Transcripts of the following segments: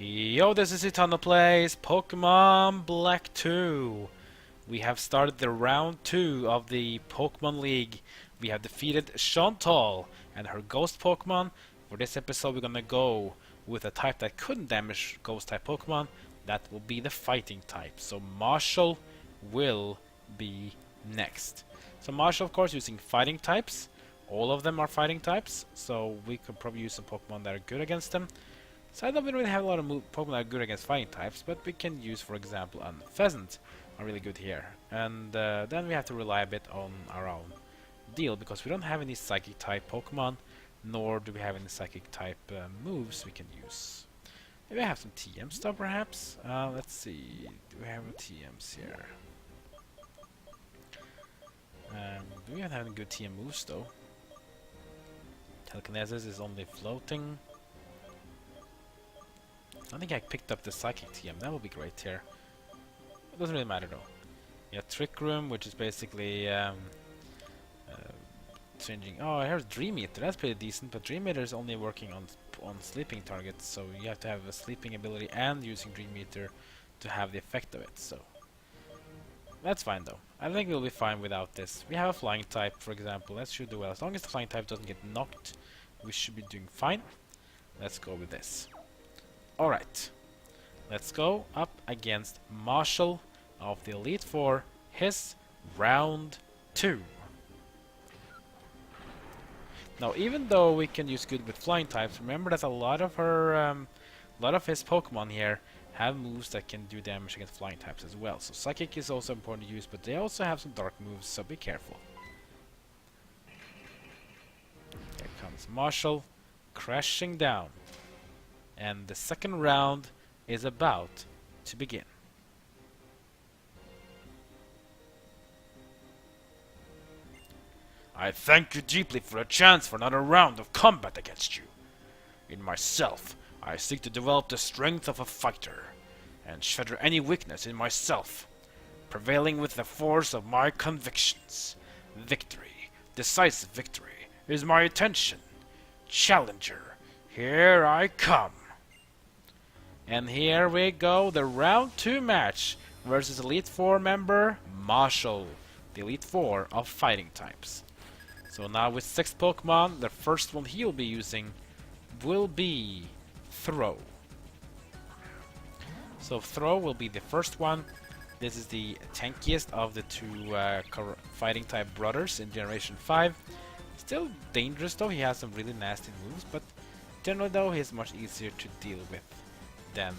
Yo, this is Eternal Plays Pokemon Black 2. We have started the round 2 of the Pokemon League. We have defeated Shauntal and her ghost Pokemon. For this episode, we're gonna go with a type that couldn't damage ghost type Pokemon. That will be the fighting type. So Marshal will be next. So Marshal, of course, using fighting types. All of them are fighting types, so we could probably use some Pokemon that are good against them. So I don't really have a lot of Pokemon that are good against fighting types, but we can use, for example, Pheasant are really good here. And then we have to rely a bit on our own deal, because we don't have any Psychic type Pokemon, nor do we have any Psychic type moves we can use. Maybe I have some TM stuff, perhaps? Let's see. Do we have TMs here? Do we have any good TM moves, though? Telekinesis is only floating. I think I picked up the Psychic TM. That would be great here. It doesn't really matter, though. We have Trick Room, which is basically changing. Oh, here's Dream Eater. That's pretty decent, but Dream Eater is only working on sleeping targets, so you have to have a sleeping ability and using Dream Eater to have the effect of it. So that's fine, though. I think we'll be fine without this. We have a Flying type, for example. That should do well. As long as the Flying type doesn't get knocked, we should be doing fine. Let's go with this. Alright, let's go up against Marshal of the Elite Four, his round 2. Now, even though we can use good with flying types, remember that a lot of his Pokemon here have moves that can do damage against flying types as well. So Psychic is also important to use, but they also have some dark moves, so be careful. Here comes Marshal, crashing down. And the second round is about to begin. I thank you deeply for a chance for another round of combat against you. In myself, I seek to develop the strength of a fighter, and shatter any weakness in myself, prevailing with the force of my convictions. Victory, decisive victory, is my intention. Challenger, here I come. And here we go, the round 2 match versus Elite 4 member Marshal, the Elite 4 of fighting types. So now with 6 Pokemon, the first one he'll be using will be Throh. So Throh will be the first one. This is the tankiest of the 2 fighting type brothers in Generation 5. Still dangerous though, he has some really nasty moves, but generally though he's much easier to deal with than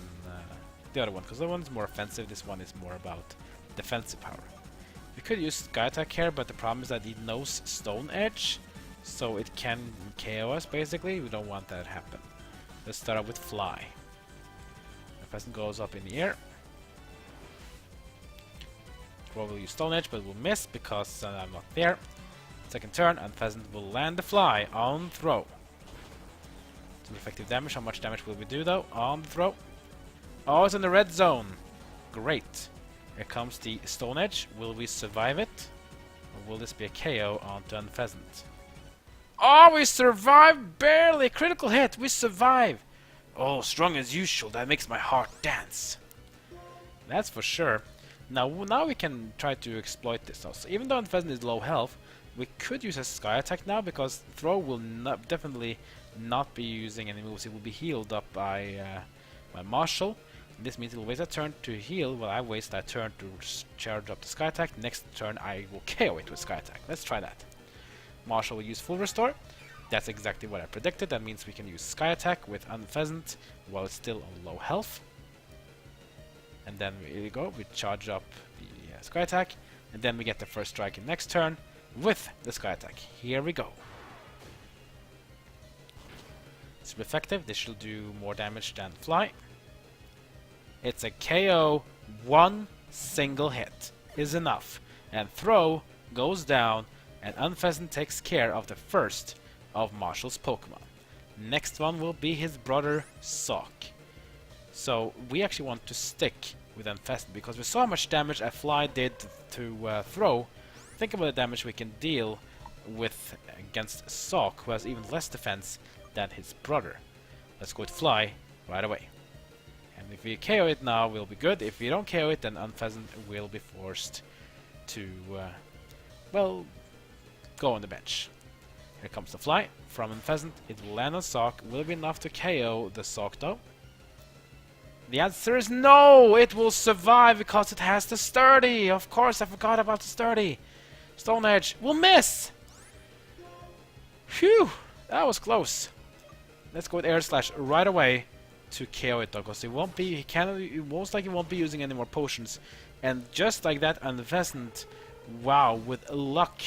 the other one, because the one's more offensive, this one is more about defensive power. We could use Sky Attack here, but the problem is that it knows Stone Edge, so it can KO us basically. We don't want that to happen. Let's start out with Fly. The Pheasant goes up in the air. Throw will use Stone Edge, but will miss because I'm not there. Second turn, and Pheasant will land the Fly on Throw. Some effective damage. How much damage will we do though on the Throw? Oh, it's in the red zone. Great. Here comes the Stone Edge. Will we survive it? Or will this be a KO onto Pheasant? Oh, we survived! Barely! Critical hit! We survive! Oh, strong as usual. That makes my heart dance. That's for sure. Now we can try to exploit this. So even though Pheasant is low health, we could use a Sky Attack now, because Throw will definitely not be using any moves. It will be healed up by Marshal. This means it will waste a turn to heal, while I waste that turn to charge up the Sky Attack. Next turn I will KO it with Sky Attack. Let's try that. Marshal will use Full Restore. That's exactly what I predicted. That means we can use Sky Attack with Pheasant while it's still on low health. And then here we go, we charge up the Sky Attack, and then we get the first strike in next turn with the Sky Attack. Here we go. It's effective. This should do more damage than Fly. It's a KO. One single hit is enough. And Throw goes down, and Unpheasant takes care of the first of Marshal's Pokemon. Next one will be his brother Sawk. So we actually want to stick with Unpheasant, because we saw how much damage a Fly did to Throw. Think about the damage we can deal with against Sawk, who has even less defense than his brother. Let's go with Fly right away. we KO it now, we'll be good. If we don't KO it, then Unpheasant will be forced to, well, go on the bench. Here comes the fly from Unpheasant. It will land on Sawk. Will it be enough to KO the Sawk though? The answer is no! It will survive because it has the Sturdy! Of course, I forgot about the Sturdy! Stone Edge will miss! Phew! That was close. Let's go with Air Slash right away to KO it though, because he most likely won't be using any more potions. And just like that, Unpheasant, wow, with luck,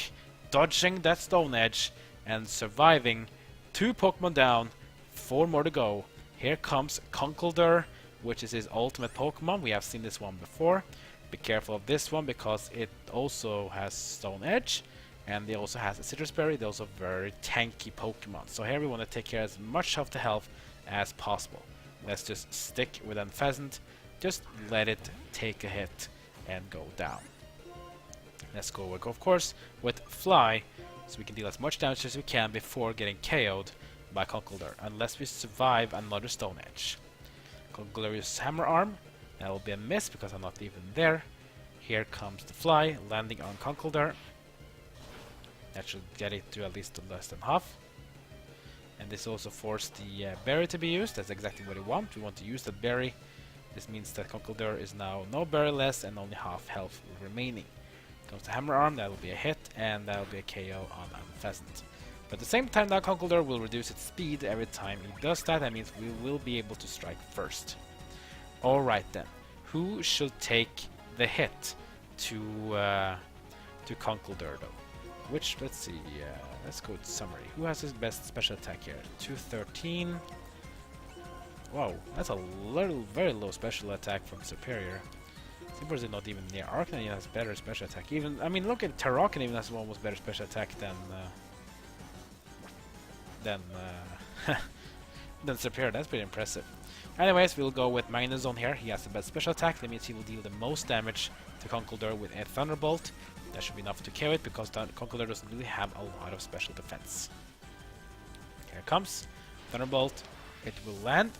dodging that Stone Edge and surviving. 2 Pokemon down, 4 more to go. Here comes Conkeldurr, which is his ultimate Pokemon. We have seen this one before. Be careful of this one because it also has Stone Edge, and it also has a Citrus Berry. They're also very tanky Pokemon. So here we want to take care of as much of the health as possible. Let's just stick with Unpheasant. Just let it take a hit and go down. Let's go, of course, with Fly, so we can deal as much damage as we can before getting KO'd by Conkeldurr, unless we survive another Stone Edge. Conkeldurr uses Hammer Arm. That will be a miss because I'm not even there. Here comes the Fly, landing on Conkeldurr. That should get it to at least less than half. And this also forced the berry to be used. That's exactly what we want. We want to use that berry. This means that Conkeldurr is now no berry less and only half health remaining. Comes the Hammer Arm, that will be a hit, and that will be a KO on Unpheasant. But at the same time now Conkeldurr will reduce its speed every time he does that. That means we will be able to strike first. Alright then, who should take the hit to Conkeldurr though? Which, let's see, let's go with summary. Who has his best special attack here? 213. Wow, that's a very low special attack from Superior. Superior is not even near Arcanine, has better special attack. Even, I mean, look at Terrakin even has almost better special attack than Superior. That's pretty impressive. Anyways, we'll go with Magnezone here. He has the best special attack. That means he will deal the most damage to Conkeldurr with a Thunderbolt. That should be enough to KO it because Conkeldurr doesn't really have a lot of special defense. Here it comes. Thunderbolt. It will land.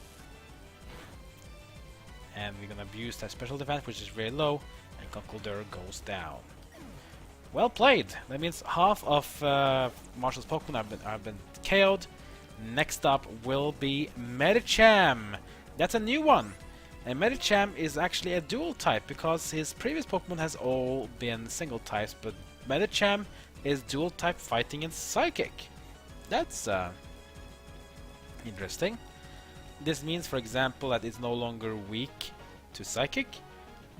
And we're gonna abuse that special defense, which is very low, and Conkeldurr goes down. Well played! That means half of Marshal's Pokemon have been KO'd. Next up will be Medicham. That's a new one. And Medicham is actually a dual type because his previous Pokemon has all been single types, but Medicham is dual type fighting in Psychic. That's interesting. This means, for example, that it's no longer weak to Psychic,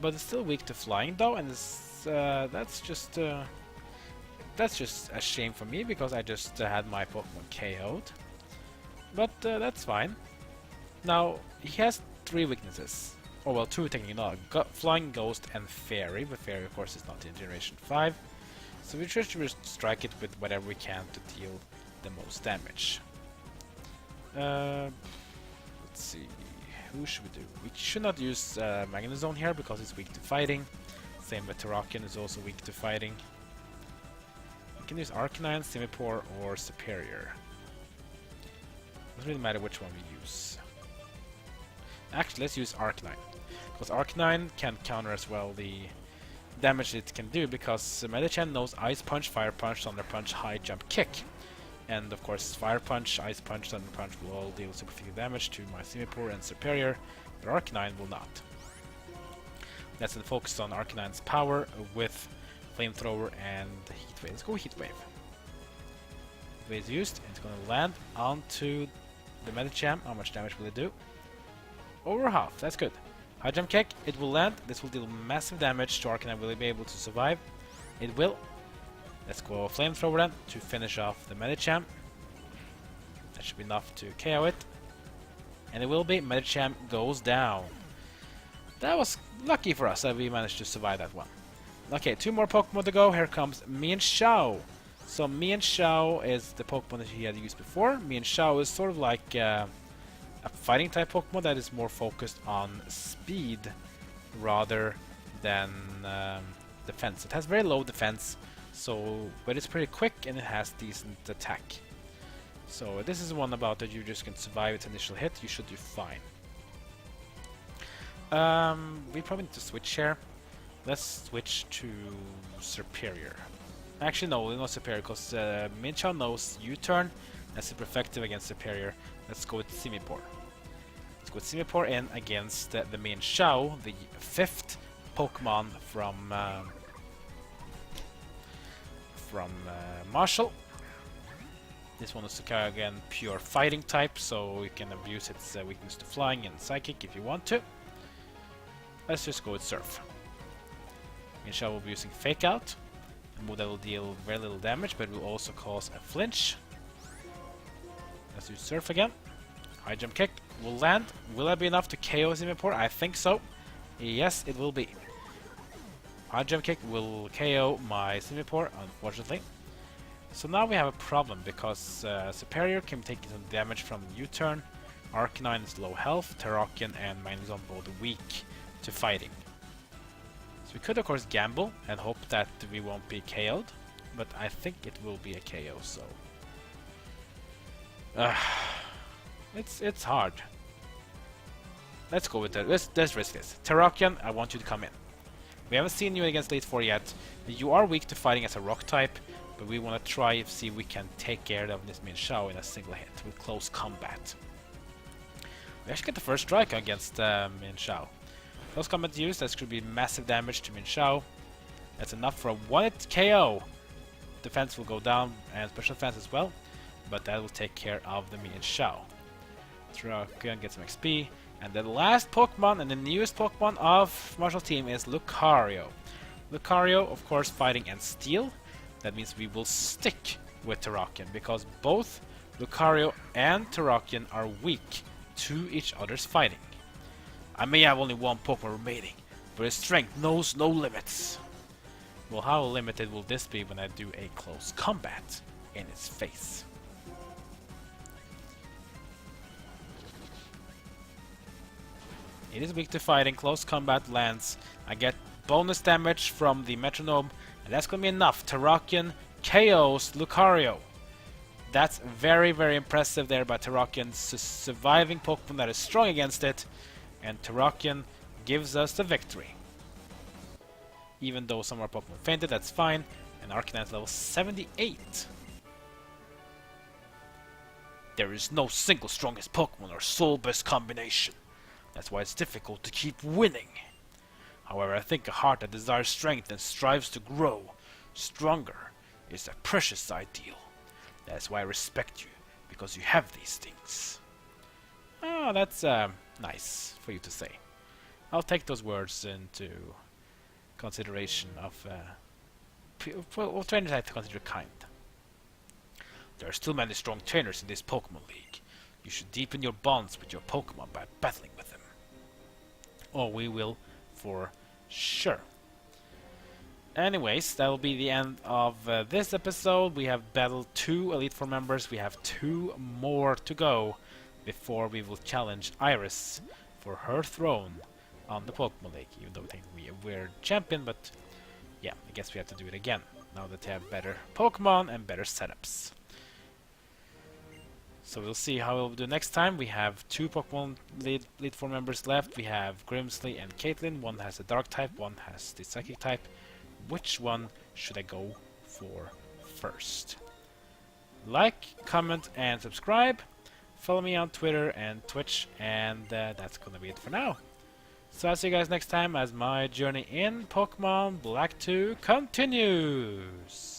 but it's still weak to Flying though, and it's, that's just a shame for me because I just had my Pokemon KO'd. But that's fine. Now, he has 3 weaknesses. Oh well, 2 technically not. Flying, Ghost, and Fairy. But Fairy, of course, is not in Generation 5. So we just strike it with whatever we can to deal the most damage. Let's see. Who should we do? We should not use Magnezone here because it's weak to fighting. Same with Terrakin is also weak to fighting. We can use Arcanine, Simipour, or Superior. Doesn't really matter which one we use. Actually, let's use Arcanine, because Arcanine can counter as well the damage it can do, because Medicham knows Ice Punch, Fire Punch, Thunder Punch, High Jump, Kick. And of course, Fire Punch, Ice Punch, Thunder Punch will all deal superficial damage to my Simipour and Superior, but Arcanine will not. Let's then focus on Arcanine's power with Flamethrower and Heat Wave. Let's go Heat Wave. Heat Wave is used, and it's going to land onto the Medicham. How much damage will it do? Over half, that's good. High Jump Kick, it will land. This will deal massive damage to Arcanine. Will it be able to survive? It will. Let's go Flamethrower then to finish off the Medicham. That should be enough to KO it. And it will be. Medicham goes down. That was lucky for us that we managed to survive that one. Okay, 2 more Pokemon to go. Here comes Mienshao. So Mienshao is the Pokemon that he had used before. Mienshao is sort of like a fighting type Pokemon that is more focused on speed rather than defense. It has very low defense, but it's pretty quick and it has decent attack. So this is one about that you just can survive its initial hit. You should do fine. We probably need to switch here. Let's switch to Superior. Actually, no, not Superior, because Mienshao knows U-turn. That's super effective against Superior. Let's go with Simipour. Let's go with Simipour in against the Mienshao, the 5th Pokemon from Marshal. This one is again pure fighting type, so you can abuse its weakness to flying and psychic if you want to. Let's just go with Surf. Mienshao will be using Fake Out, a move that will deal very little damage, but will also cause a flinch. Let's use Surf again. High Jump Kick will land. Will that be enough to KO Simipour? I think so. Yes, it will be. High Jump Kick will KO my Simipour, unfortunately. So now we have a problem, because Superior can take some damage from U-turn, Arcanine is low health, Terrakion and Mienshao both weak to fighting. So we could of course gamble and hope that we won't be KO'd, but I think it will be a KO, so... it's hard. Let's go with that. Let's risk this. Terrakion, I want you to come in. We haven't seen you against Elite Four yet. You are weak to fighting as a rock type, but we want to try and see if we can take care of this Mienshao in a single hit with close combat. We actually get the first strike against Mienshao. Close combat used, that should be massive damage to Mienshao. That's enough for a 1-hit KO. Defense will go down and special defense as well, but that will take care of the Mienshao. Throh again, get some XP. And the last Pokemon and the newest Pokemon of Marshal team is Lucario. Lucario, of course, fighting and Steel. That means we will stick with Terrakion, because both Lucario and Terrakion are weak to each other's fighting. I may have only one Pokemon remaining, but his strength knows no limits. Well, how limited will this be when I do a close combat in its face? It is weak to fighting, close combat lands. I get bonus damage from the metronome, and that's gonna be enough. Terrakion KOs Lucario. That's very, very impressive there by Terrakion, surviving Pokemon that is strong against it, and Terrakion gives us the victory. Even though some of our Pokemon fainted, that's fine, and Arcanine is level 78. There is no single strongest Pokemon or soul-best combination. That's why it's difficult to keep winning. However, I think a heart that desires strength and strives to grow stronger is a precious ideal. That's why I respect you, because you have these things. Oh, that's nice for you to say. I'll take those words into consideration of well, trainers I have to consider kind. There are still many strong trainers in this Pokemon League. You should deepen your bonds with your Pokemon by battling with them. Oh, we will for sure. Anyways, that will be the end of this episode. We have battled 2 Elite Four members. We have 2 more to go before we will challenge Iris for her throne on the Pokemon League. Even though we think we're champion, but yeah, I guess we have to do it again now that they have better Pokemon and better setups. So we'll see how we'll do next time. We have 2 Pokemon Elite Four members left. We have Grimsley and Caitlyn. One has the Dark type, one has the Psychic type. Which one should I go for first? Like, comment, and subscribe. Follow me on Twitter and Twitch, and that's gonna be it for now. So I'll see you guys next time as my journey in Pokemon Black 2 continues.